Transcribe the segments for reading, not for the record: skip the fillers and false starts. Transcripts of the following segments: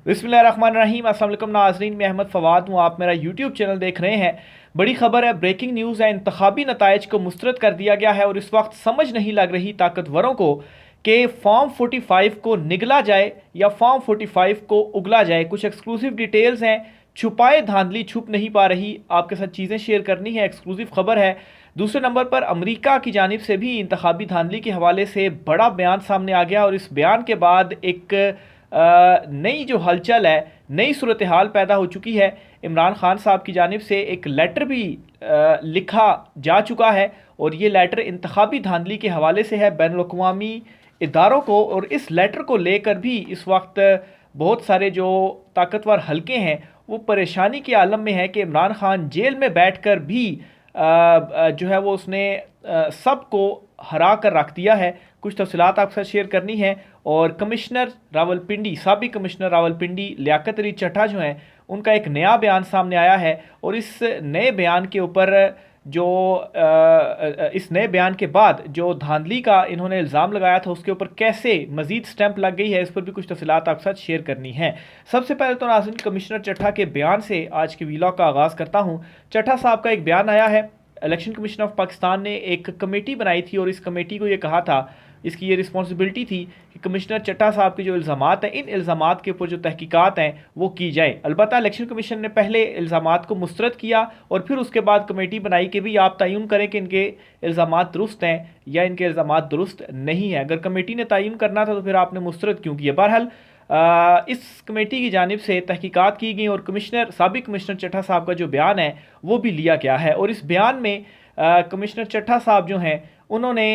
बिस्मिल्लाहिर्रहमानिर्रहीम। अस्सलाम वालेकुम नाज़रीन, मैं अहमद फ़वाद हूँ। आप मेरा यूट्यूब चैनल देख रहे हैं। बड़ी खबर है, ब्रेकिंग न्यूज़ है। इंतखाबी नताइज को मुस्तरद कर दिया गया है और इस वक्त समझ नहीं लग रही ताकतवरों को कि फॉर्म 45 को निगला जाए या फॉर्म 45 को उगला जाए। कुछ एक्सक्लूसिव डिटेल्स हैं, छुपाए धांधली छुप नहीं पा रही। आपके साथ चीज़ें शेयर करनी है, एक्सक्लूसिव खबर है। दूसरे नंबर पर अमेरिका की जानिब से भी इंतखाबी धांधली के हवाले से बड़ा बयान सामने आ गया और इस बयान के बाद एक नई जो हलचल है, नई सूरत हाल पैदा हो चुकी है। इमरान खान साहब की जानिब से एक लेटर भी लिखा जा चुका है और ये लेटर इंतखाबी धांधली के हवाले से है बैनुल-अक़वामी इदारों को। और इस लेटर को लेकर भी इस वक्त बहुत सारे जो ताकतवर हलके हैं वो परेशानी के आलम में है कि इमरान खान जेल में बैठ कर भी जो है वो उसने सबको हरा कर रख दिया है। कुछ तफसीलात आपके साथ शेयर करनी है। और कमिश्नर रावलपिंडी, साबिक कमिश्नर रावलपिंडी लियाकत अली चड्ढा जो हैं, उनका एक नया बयान सामने आया है और इस नए बयान के ऊपर जो इस नए बयान के बाद जो धांधली का इन्होंने इल्ज़ाम लगाया था उसके ऊपर कैसे मजीद स्टैंप लग गई है, इस पर भी कुछ तफसीलात आपके साथ शेयर करनी है। सबसे पहले तो नाज़रीन, कमिश्नर चड्ढा के बयान से आज के वीलॉग का आगाज़ करता हूँ। चड्ढा साहब का एक बयान आया है। इलेक्शन कमीशन ऑफ पाकिस्तान ने एक कमेटी बनाई थी और इस कमेटी को ये कहा था, इसकी ये रिस्पॉन्सिबिलिटी थी कि कमिश्नर चड्ढा साहब के जो इल्ज़ामात हैं, इन इल्ज़ामात के ऊपर जो तहकीकात हैं वो की जाए। अलबत्ता इलेक्शन कमीशन ने पहले इल्ज़ामात को मुस्तरद किया और फिर उसके बाद कमेटी बनाई कि भी आप तयन करें कि इनके इल्ज़ामात दुरुस्त हैं या इनके इल्ज़ामात दुरुस्त नहीं हैं। अगर कमेटी ने तयन करना था तो फिर आपने मुस्तरद क्यों किया। बहरहाल इस कमेटी की जानिब से तहकीकात की गई और साबिक कमिश्नर चड्ढा साहब का जो बयान है वो भी लिया गया है। और इस बयान में कमिश्नर चड्ढा साहब जो हैं उन्होंने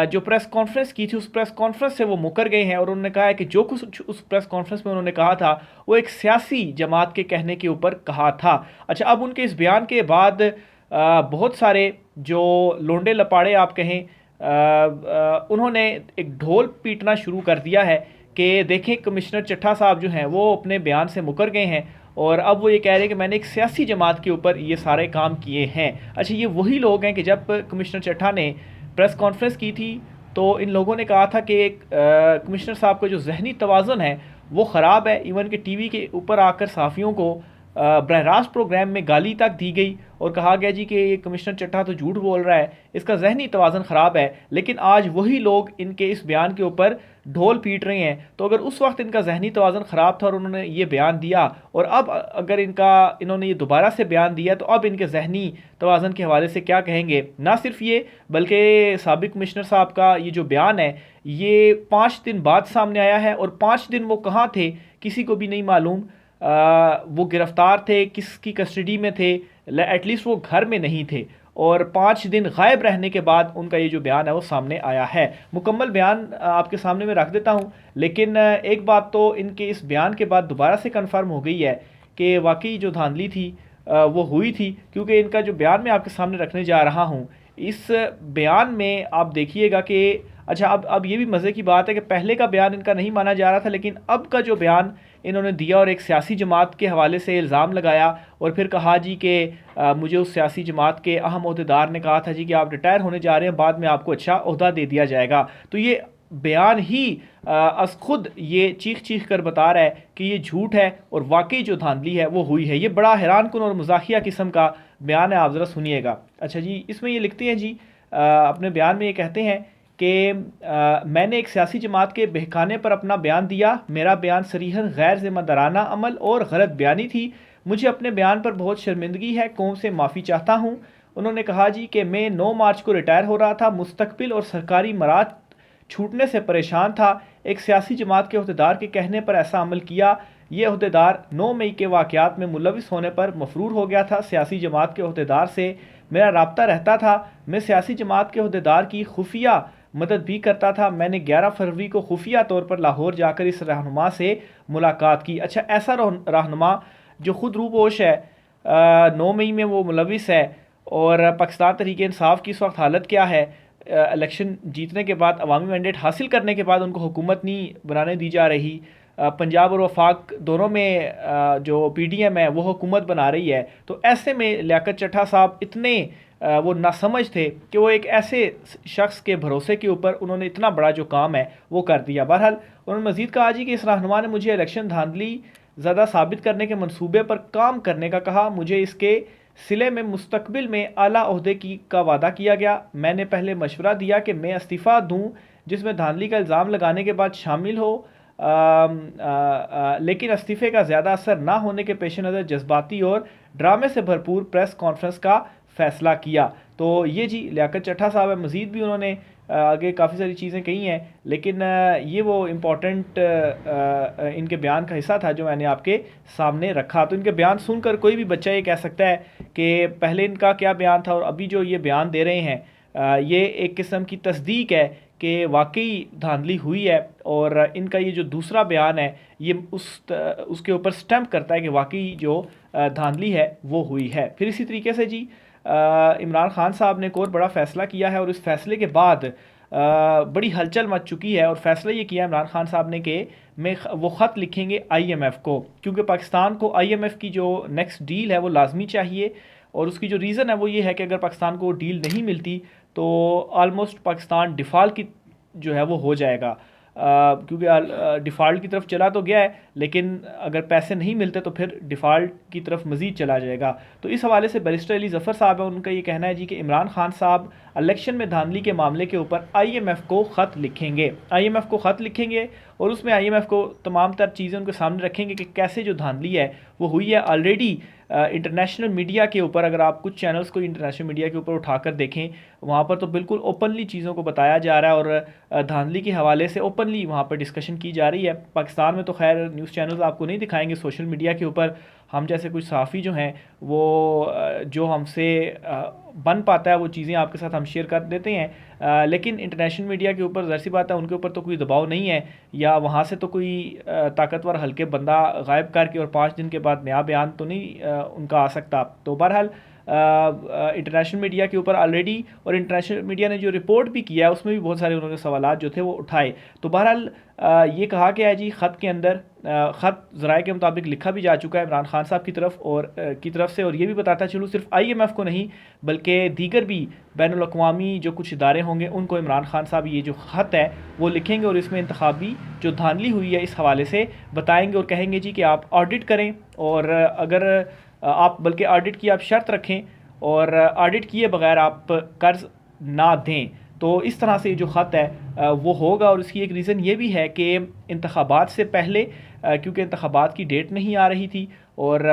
जो प्रेस कॉन्फ्रेंस की थी उस प्रेस कॉन्फ्रेंस से वो मुकर गए हैं और उन्होंने कहा है कि जो कुछ उस प्रेस कॉन्फ्रेंस में उन्होंने कहा था वो एक सियासी जमात के कहने के ऊपर कहा था। अच्छा, अब उनके इस बयान के बाद बहुत सारे जो लोंडे लपाड़े आप कहें, उन्होंने एक ढोल पीटना शुरू कर दिया है कि देखें कमिश्नर चड्ढा साहब जो हैं वो अपने बयान से मुकर गए हैं और अब वो ये कह रहे हैं कि मैंने एक सियासी जमात के ऊपर ये सारे काम किए हैं। अच्छा, ये वही लोग हैं कि जब कमिश्नर चड्ढा ने प्रेस कॉन्फ्रेंस की थी तो इन लोगों ने कहा था कि कमिश्नर साहब का जो जहनी तवाज़ुन है वो ख़राब है। इवन कि टीवी के ऊपर आकर सहाफ़ियों को बरह रास्त प्रोग्राम में गाली तक दी गई और कहा गया जी कि ये कमिश्नर चड्ढा तो झूठ बोल रहा है, इसका जहनी तवाज़ुन ख़राब है। लेकिन आज वही लोग इनके इस बयान के ऊपर ढोल पीट रहे हैं। तो अगर उस वक्त इनका जहनी तवाज़ुन ख़राब था और उन्होंने ये बयान दिया और अब अगर इन्होंने ये दोबारा से बयान दिया तो अब इनके जहनी तवाज़ुन के हवाले से क्या कहेंगे। ना सिर्फ ये बल्कि साबिक कमिश्नर साहब का ये जो बयान है ये 5 दिन बाद सामने आया है और 5 दिन वो कहाँ थे किसी को भी नहीं मालूम। वो गिरफ़्तार थे, किसकी कस्टडी में थे, एटलीस्ट वो घर में नहीं थे और 5 दिन गायब रहने के बाद उनका ये जो बयान है वो सामने आया है। मुकम्मल बयान आपके सामने मैं रख देता हूँ। लेकिन एक बात तो इनके इस बयान के बाद दोबारा से कन्फर्म हो गई है कि वाकई जो धांधली थी वो हुई थी, क्योंकि इनका जो बयान मैं आपके सामने रखने जा रहा हूँ इस बयान में आप देखिएगा कि अच्छा, अब ये भी मज़े की बात है कि पहले का बयान इनका नहीं माना जा रहा था, लेकिन अब का जो बयान इन्होंने दिया और एक सियासी जमात के हवाले से इल्ज़ाम लगाया और फिर कहा जी कि मुझे उस सियासी जमात के अहम ओहदेदार ने कहा था जी कि आप रिटायर होने जा रहे हैं, बाद में आपको अच्छा ओहदा दे दिया जाएगा। तो ये बयान ही अस खुद ये चीख चीख कर बता रहा है कि ये झूठ है और वाकई जो धांधली है वो हुई है। ये बड़ा हैरान कुन और मजाकिया किस्म का बयान है, आप ज़रा सुनिएगा। अच्छा जी, इसमें ये लिखते हैं जी, अपने बयान में ये कहते हैं कि मैंने एक सियासी जमात के बहकाने पर अपना बयान दिया। मेरा बयान सरीहन गैर ज़िम्मेदाराना अमल और गलत बयानी थी। मुझे अपने बयान पर बहुत शर्मिंदगी है, कौम से माफ़ी चाहता हूँ। उन्होंने कहा जी कि मैं 9 मार्च को रिटायर हो रहा था, मुस्तकबिल और सरकारी मराद छूटने से परेशान था। एक सियासी जमात के अहदेदार के कहने पर ऐसा अमल किया। ये अहदेदार 9 मई के वाक़यात में मुलविस होने पर मफरूर हो गया था। सियासी जमात के अहदेदार से मेरा रब्ता रहता था। मैं सियासी जमात के अहदेदार की खुफिया मदद भी करता था। मैंने 11 फरवरी को खुफिया तौर पर लाहौर जाकर इस रहनुमा से मुलाकात की। अच्छा, ऐसा रहनुमा जो ख़ुद रूपोश है, 9 मई में वो मुलविस है और पाकिस्तान तहरीक इंसाफ की इस वक्त हालत क्या है, इलेक्शन जीतने के बाद, अवामी मैंडेट हासिल करने के बाद उनको हुकूमत नहीं बनाने दी जा रही। पंजाब और वफाक दोनों में जो PDM है वो हुकूमत बना रही है। तो ऐसे में लियाकत चड्ढा साहब इतने वो नासमझ थे कि वो एक ऐसे शख्स के भरोसे के ऊपर उन्होंने इतना बड़ा जो काम है वो कर दिया। बहरहाल उन्होंने मज़ीद कहा जी कि इस रहनुमा ने मुझे इलेक्शन धांधली ज़्यादा साबित करने के मंसूबे पर काम करने का कहा। मुझे इसके सिले में मुस्तकबिल में आला ओहदे की का वादा किया गया। मैंने पहले मशवरा दिया कि मैं इस्तीफ़ा दूं जिसमें धांधली का इल्ज़ाम लगाने के बाद शामिल हो, लेकिन इस्तीफ़े का ज़्यादा असर ना होने के पेश नज़र जज्बाती और ड्रामे से भरपूर प्रेस कॉन्फ्रेंस का फ़ैसला किया। तो ये जी लियाकत चट्टा साहब है। मज़ीद भी उन्होंने आगे काफ़ी सारी चीज़ें कही हैं, लेकिन ये वो इम्पोर्टेंट इनके बयान का हिस्सा था जो मैंने आपके सामने रखा। तो इनके बयान सुनकर कोई भी बच्चा ये कह सकता है कि पहले इनका क्या बयान था और अभी जो ये बयान दे रहे हैं ये एक किस्म की तस्दीक है कि वाकई धांधली हुई है। और इनका ये जो दूसरा बयान है ये उसके ऊपर स्टैम्प करता है कि वाकई जो धांधली है वो हुई है। फिर इसी तरीके से जी इमरान खान साहब ने एक और बड़ा फ़ैसला किया है और इस फैसले के बाद बड़ी हलचल मच चुकी है। और फैसला ये किया इमरान खान साहब ने कि वो ख़त लिखेंगे IMF को, क्योंकि पाकिस्तान को IMF की जो नेक्स्ट डील है वो लाजमी चाहिए। और उसकी जो रीज़न है वो ये है कि अगर पाकिस्तान को डील नहीं मिलती तो ऑलमोस्ट पाकिस्तान डिफ़ॉल्ट की जो है वो हो जाएगा, क्योंकि डिफ़ॉल्ट की तरफ चला तो गया है, लेकिन अगर पैसे नहीं मिलते तो फिर डिफ़ॉल्ट की तरफ मज़ीद चला जाएगा। तो इस हवाले से बैरिस्टर अली ज़फ़र साहब है, उनका ये कहना है जी कि इमरान खान साहब इलेक्शन में धांधली के मामले के ऊपर IMF को ख़त लिखेंगे। IMF को ख़त लिखेंगे और उसमें IMF को तमाम तर चीज़ें उनके सामने रखेंगे कि कैसे जो धांधली है वो हुई है। ऑलरेडी इंटरनेशनल मीडिया के ऊपर, अगर आप कुछ चैनल्स को इंटरनेशनल मीडिया के ऊपर उठाकर देखें, वहाँ पर तो बिल्कुल ओपनली चीज़ों को बताया जा रहा है और धांधली के हवाले से ओपनली वहाँ पर डिस्कशन की जा रही है। पाकिस्तान में तो खैर न्यूज़ चैनल्स आपको नहीं दिखाएंगे, सोशल मीडिया के ऊपर हम जैसे कुछ सहाफ़ी जो हैं वो जो हमसे बन पाता है वो चीज़ें आपके साथ हम शेयर कर देते हैं, लेकिन इंटरनेशनल मीडिया के ऊपर ज़ाहिर सी बात है उनके ऊपर तो कोई दबाव नहीं है, या वहाँ से तो कोई ताकतवर हल्के बंदा गायब करके और 5 दिन के बाद नया बयान तो नहीं उनका आ सकता। तो बहरहाल इंटरनेशनल मीडिया के ऊपर ऑलरेडी, और इंटरनेशनल मीडिया ने जो रिपोर्ट भी किया है उसमें भी बहुत सारे उन्होंने सवालात जो थे वो उठाए। तो बहरहाल ये कहा गया है जी ख़त के अंदर, ख़त ज़राए के मुताबिक लिखा भी जा चुका है इमरान खान साहब की तरफ और की तरफ से, और ये भी बताता चलूँ सिर्फ IMF को नहीं बल्कि दीगर भी बैनुल अक़वामी जो कुछ इदारे होंगे उनको इमरान खान साहब ये जो ख़त है वो लिखेंगे और इसमें इंतखाबी जो धांधली हुई है इस हवाले से बताएंगे और कहेंगे जी कि आप ऑडिट करें, और अगर आप बल्कि ऑडिट की आप शर्त रखें और ऑडिट किए बगैर आप कर्ज़ ना दें। तो इस तरह से जो ख़त है वो होगा। और इसकी एक रीज़न ये भी है कि इंतखाबात से पहले, क्योंकि इंतखाबात की डेट नहीं आ रही थी और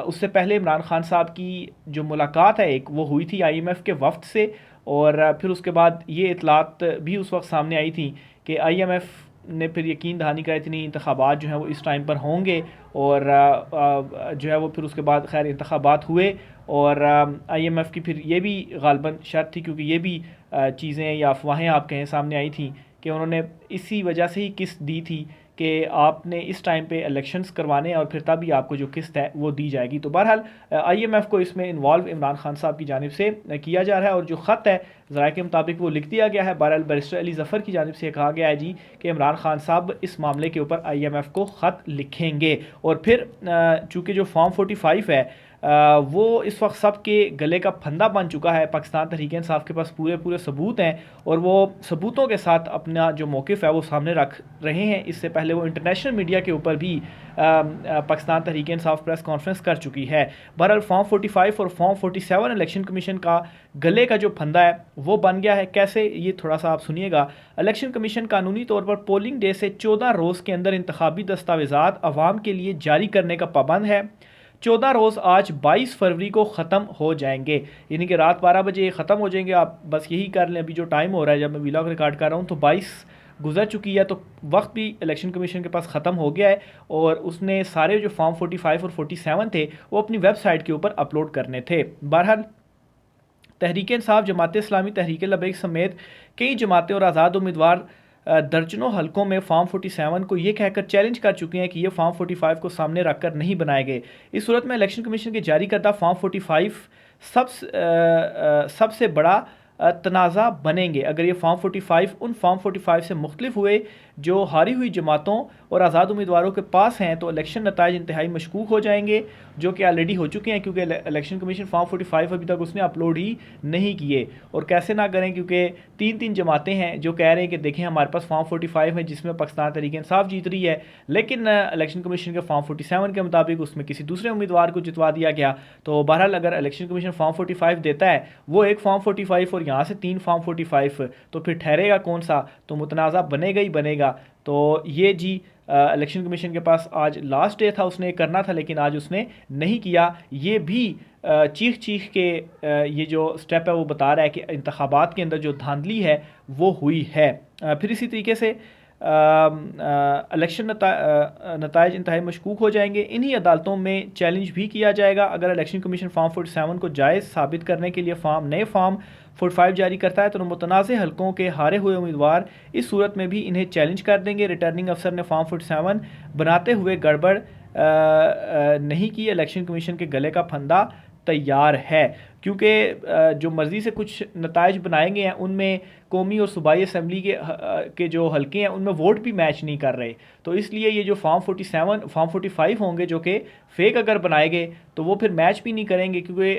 उससे पहले इमरान खान साहब की जो मुलाकात है एक वो हुई थी IMF के वफ़द से, और फिर उसके बाद ये इतलात भी उस वक्त सामने आई थी कि IMF ने फिर यकीन दहानी करा इतनी इंतखाबात जो हैं वो इस टाइम पर होंगे, और जो है वो फिर उसके बाद खैर इंतखाबात हुए और IMF की फिर ये भी गालबन शर्त थी, क्योंकि ये भी चीज़ें या अफवाहें आप कहें सामने आई थी कि उन्होंने इसी वजह से ही किस्त दी थी कि आपने इस टाइम पे इलेक्शंस करवाने हैं और फिर तभी आपको जो किस्त है वो दी जाएगी। तो बहरहाल IMF को इसमें इन्वॉल्व इमरान खान साहब की जानिब से किया जा रहा है और जो ख़त है ज़राए के मुताबिक वो लिख दिया गया है। बहरहाल बैरिस्टर अली ज़फ़र की जानिब से कहा गया है जी कि इमरान खान साहब इस मामले के ऊपर IMF को ख़त लिखेंगे। और फिर चूँकि जो फॉर्म 45 है वो इस वक्त सबके गले का फंदा बन चुका है। पाकिस्तान तहरीक इंसाफ के पास पूरे सबूत हैं और वो सबूतों के साथ अपना जो मौक़िफ़ है वो सामने रख रहे हैं। इससे पहले वो इंटरनेशनल मीडिया के ऊपर भी पाकिस्तान तहरीक इंसाफ प्रेस कॉन्फ्रेंस कर चुकी है। बहरहाल फॉर्म 45 और फॉर्म 47 इलेक्शन कमीशन का गले का जो फंदा है वो बन गया है। कैसे, ये थोड़ा सा आप सुनिएगा। इलेक्शन कमीशन कानूनी तौर पर पोलिंग डे से 14 रोज़ के अंदर इंतखाबी दस्तावेज़ात अवाम के लिए जारी करने का पाबंद है। 14 रोज़ आज 22 फरवरी को ख़त्म हो जाएंगे, यानी कि रात 12 बजे ख़त्म हो जाएंगे। आप बस यही कर लें, अभी जो टाइम हो रहा है जब मैं व्लॉग रिकॉर्ड कर रहा हूँ तो 22 गुजर चुकी है, तो वक्त भी इलेक्शन कमीशन के पास ख़त्म हो गया है और उसने सारे जो फॉर्म 45 और 47 थे वो अपनी वेबसाइट के ऊपर अपलोड करने थे। बहरहाल तहरीक इंसाफ, जमात इस्लामी, तहरीक लबैक समेत कई जमातें और आज़ाद उम्मीदवार दर्जनों हलकों में फॉर्म 47 को ये कहकर चैलेंज कर चुके हैं कि ये फॉर्म 45 को सामने रखकर नहीं बनाए गए। इस सूरत में इलेक्शन कमीशन के जारी करदा फॉर्म 45 सबसे बड़ा तनाज़ा बनेंगे अगर ये फॉर्म 45 उन फॉर्म 45 से मुख्तलिफ हुए जो हारी हुई जमातों और आज़ाद उम्मीदवारों के पास हैं, तो इलेक्शन नताइज इंतहाई मशकूक हो जाएंगे, जो कि ऑलरेडी हो चुके हैं, क्योंकि इलेक्शन कमीशन फॉर्म 45 अभी तक उसने अपलोड ही नहीं किए। और कैसे ना करें, क्योंकि तीन जमातें हैं जो कह रहे हैं कि देखें हमारे पास फॉर्म 45 है जिसमें पाकिस्तान तहरीक इंसाफ जीत रही है, लेकिन इलेक्शन कमीशन के फॉर्म 47 के मुताबिक उसमें किसी दूसरे उम्मीदवार को जितवा दिया गया। तो बहरहाल अगर इलेक्शन कमीशन फॉर्म 45 देता है, वो एक फॉर्म 45 और यहाँ से 3 फॉर्म 45, तो फिर ठहरेगा कौन सा? तो मुतनाज़ा बनेगा ही बनेगा। तो ये जी इलेक्शन कमीशन के पास आज लास्ट डे था, उसने करना था लेकिन आज उसने नहीं किया। ये भी चीख चीख के ये जो स्टेप है वो बता रहा है कि इंतखाबात के अंदर जो धांधली है वो हुई है। फिर इसी तरीके से इलेक्शन नताइज इंतहाई मशकूक हो जाएंगे। इन्हीं अदालतों में चैलेंज भी किया जाएगा अगर इलेक्शन कमीशन फॉर्म 47 को जायज़ साबित करने के लिए नए फॉर्म 45 जारी करता है, तो मुतनाज़ हलकों के हारे हुए उम्मीदवार इस सूरत में भी इन्हें चैलेंज कर देंगे। रिटर्निंग अफसर ने फॉर्म 47 बनाते हुए गड़बड़ नहीं की, इलेक्शन कमीशन के गले का फंदा तैयार है, क्योंकि जो मर्ज़ी से कुछ नताइज बनाए गए हैं उनमें कौमी और सूबाई असम्बली के जो हल्के हैं उनमें वोट भी मैच नहीं कर रहे। तो इसलिए ये जो फॉर्म 45 होंगे जो कि फ़ेक अगर बनाए गए तो वो फिर मैच भी नहीं करेंगे, क्योंकि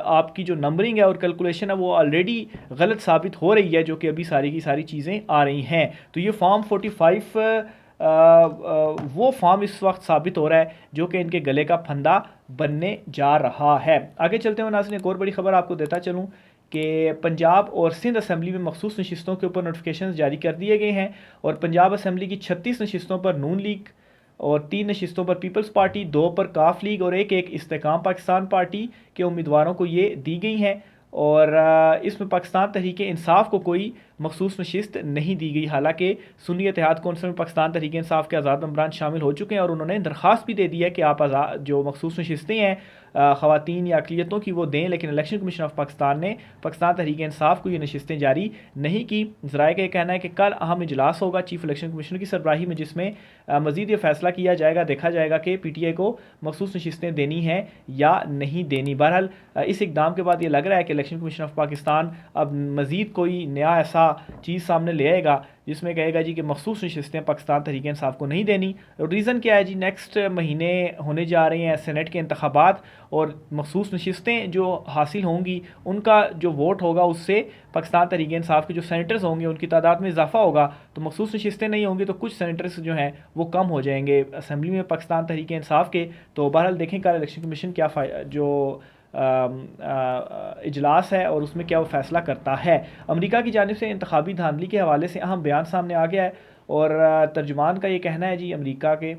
आपकी जो नंबरिंग है और कैलकुलेशन है वो ऑलरेडी गलत साबित हो रही है, जो कि अभी सारी की सारी चीज़ें आ रही हैं। तो ये फॉर्म 45 वो फॉर्म इस वक्त साबित हो रहा है जो कि इनके गले का फंदा बनने जा रहा है। आगे चलते हुए नाज़रीन एक और बड़ी खबर आपको देता चलूँ कि पंजाब और सिंध असम्बली में मखसूस नशिस्तों के ऊपर नोटिफिकेशन जारी कर दिए गए हैं, और पंजाब असम्बली की 36 नशिस्तों पर नून लीग और 3 नशिस्तों पर पीपल्स पार्टी, 2 पर काफ लीग और एक इस्तेकाम पाकिस्तान पार्टी के उम्मीदवारों को ये दी गई हैं। और इसमें पाकिस्तान तहरीक इंसाफ को कोई मखसूस नशिस्त नहीं दी गई। हालांकि सुन्नी इत्तेहाद कौंसिल में पाकिस्तान तहरीक इंसाफ के आज़ाद मम्बरान शामिल हो चुके हैं और उन्होंने दरख्वास्त भी दे दी है कि आप जो मखसूस नशिस्तें हैं ख़वातीन या अक़लियतों की वो दें, लेकिन इलेक्शन कमीशन ऑफ पाकिस्तान ने पाकिस्तान तहरीक इंसाफ को ये नशिस्तें जारी नहीं की। ज़राए का कहना है कि कल अहम इजलास होगा चीफ इलेक्शन कमीशनर की सरबराही में, जिसमें मज़ीद ये फैसला किया जाएगा, देखा जाएगा कि PTI को मखसूस नशिस्तें देनी हैं या नहीं देनी। बहरहाल इस इकदाम के बाद ये लग रहा है कि इलेक्शन कमीशन ऑफ पाकिस्तान अब मज़ीद कोई नया ऐसा चीज़ सामने ले आएगा जिसमें कहेगा जी कि मखसूस नशिस्तें पाकिस्तान तहरीक इंसाफ को नहीं देनी। रीज़न क्या है जी? नेक्स्ट महीने होने जा रहे हैं सेनेट के इंतखाबात, और मखसूस नशिस्तें जो हासिल होंगी उनका जो वोट होगा उससे पाकिस्तान तहरीक इंसाफ के जो सेनेटर्स होंगे उनकी तादाद में इजाफा होगा। तो मखसूस नशिस्तें नहीं होंगी तो कुछ सेनेटर्स जो हैं वो कम हो जाएंगे असम्बली में पाकिस्तान तहरीक इंसाफ के। तो बहरहाल देखें कल इलेक्शन कमीशन क्या जो इजलास है और उसमें क्या वो फैसला करता है। अमेरिका की जानिब से इंतखाबी धांधली के हवाले से अहम बयान सामने आ गया है, और तर्जुमान का ये कहना है जी अमेरिका के,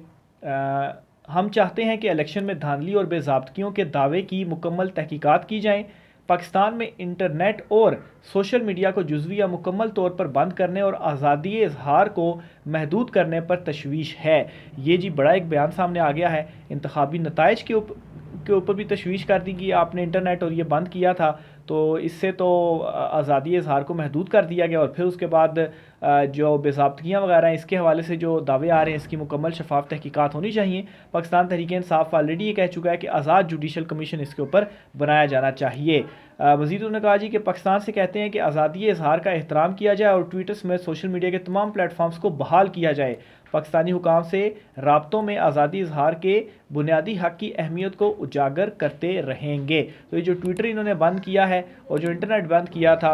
हम चाहते हैं कि इलेक्शन में धांधली और बेज़ाब्तियों के दावे की मुकम्मल तहकीकात की जाएँ। पाकिस्तान में इंटरनेट और सोशल मीडिया को जुज़वी या मुकम्मल तौर पर बंद करने और आज़ादी इज़हार को महदूद करने पर तशवीश है। ये जी बड़ा एक बयान सामने आ गया है। इंतखाबी नताइज के ऊपर भी तशवीश कर दी कि आपने इंटरनेट और ये बंद किया था, तो इससे तो आज़ादी इज़हार को महदूद कर दिया गया, और फिर उसके बाद जो बेज़ाब्तियाँ वगैरह हैं इसके हवाले से जो दावे आ रहे हैं इसकी मुकम्मल शफाफ तहकीकात होनी चाहिए। पाकिस्तान तहरीक इंसाफ ऑलरेडी ये कह चुका है कि आज़ाद जुडिशल कमीशन इसके ऊपर बनाया जाना चाहिए। मज़ीद उन्होंने कहा जी कि पाकिस्तान से कहते हैं कि आज़ादी इज़हार का एहतराम किया जाए और ट्विटर समेत सोशल मीडिया के तमाम प्लेटफॉर्म्स को बहाल किया जाए। पाकिस्तानी हुकाम से राब्तों में आज़ादी इज़हार के बुनियादी हक़ की अहमियत को उजागर करते रहेंगे। तो ये जो ट्विटर इन्होंने बंद किया है और जो इंटरनेट बंद किया था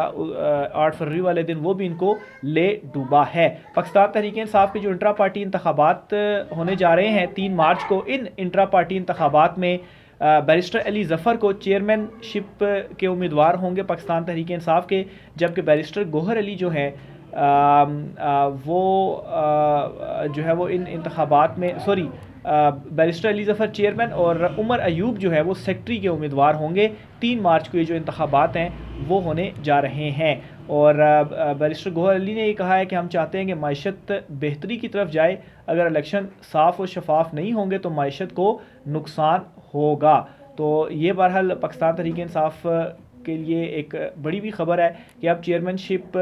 8 फरवरी वाले दिन, वो भी इनको ले डूबा है। पाकिस्तान तहरीक इंसाफ के जो इंट्रा पार्टी इंतखाबात होने जा रहे हैं 3 मार्च को, इन इंट्रा पार्टी इंतखाबात में बैरिस्टर अली ज़फ़र को चेयरमैनशिप के उम्मीदवार होंगे पाकिस्तान तहरीक इंसाफ के, जबकि बैरिस्टर गौहर अली जो है वो जो है वो इन इंतखाबात में बैरिस्टर अली ज़फ़र चेयरमैन और उमर अयूब जो है वो सेक्रेटरी के उम्मीदवार होंगे। 3 मार्च को ये जो इंतखाबात हैं वो होने जा रहे हैं। और बैरिस्टर गौहर अली ने ये कहा है कि हम चाहते हैं कि माइशत बेहतरी की तरफ जाए, अगर इलेक्शन साफ़ और शफाफ नहीं होंगे तो माइशत को नुकसान होगा। तो ये बहरहाल पाकिस्तान तहरीक इंसाफ के लिए एक बड़ी भी खबर है कि अब चेयरमैनशिप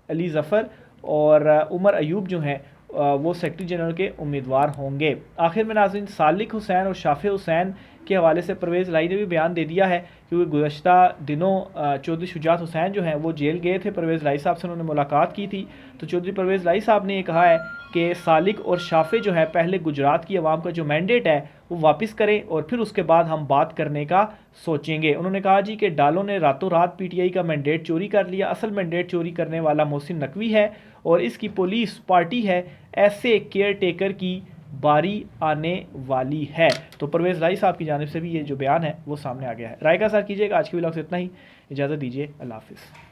अली ज़फ़र और उमर अयूब जो हैं वो सेक्रेटरी जनरल के उम्मीदवार होंगे। आखिर में नाज़रीन, सालिक हुसैन और शाफे हुसैन के हवाले से परवेज़ लाई ने भी बयान दे दिया है, क्योंकि गुज़श्ता दिनों चौधरी शुजात हुसैन जो हैं वो जेल गए थे, परवेज़ लाई साहब से उन्होंने मुलाकात की थी। तो चौधरी परवेज़ लाई साहब ने ये कहा है कि सालिक और शाफे जो है पहले गुजरात की आवाम का जो मैंडेट है वो वापस करें और फिर उसके बाद हम बात करने का सोचेंगे। उन्होंने कहा जी कि डालो ने रातों रात पीटीआई का मैंडेट चोरी कर लिया, असल मैंडेट चोरी करने वाला मोहसिन नकवी है और इसकी पुलिस पार्टी है, ऐसे केयर टेकर की बारी आने वाली है। तो परवेज़ लाई साहब की जानिब से भी ये जो बयान है वो सामने आ गया है। राय का साथ कीजिएगा। आज के व्लॉग से इतना ही, इजाज़त दीजिए, अल्लाह हाफ़िज़।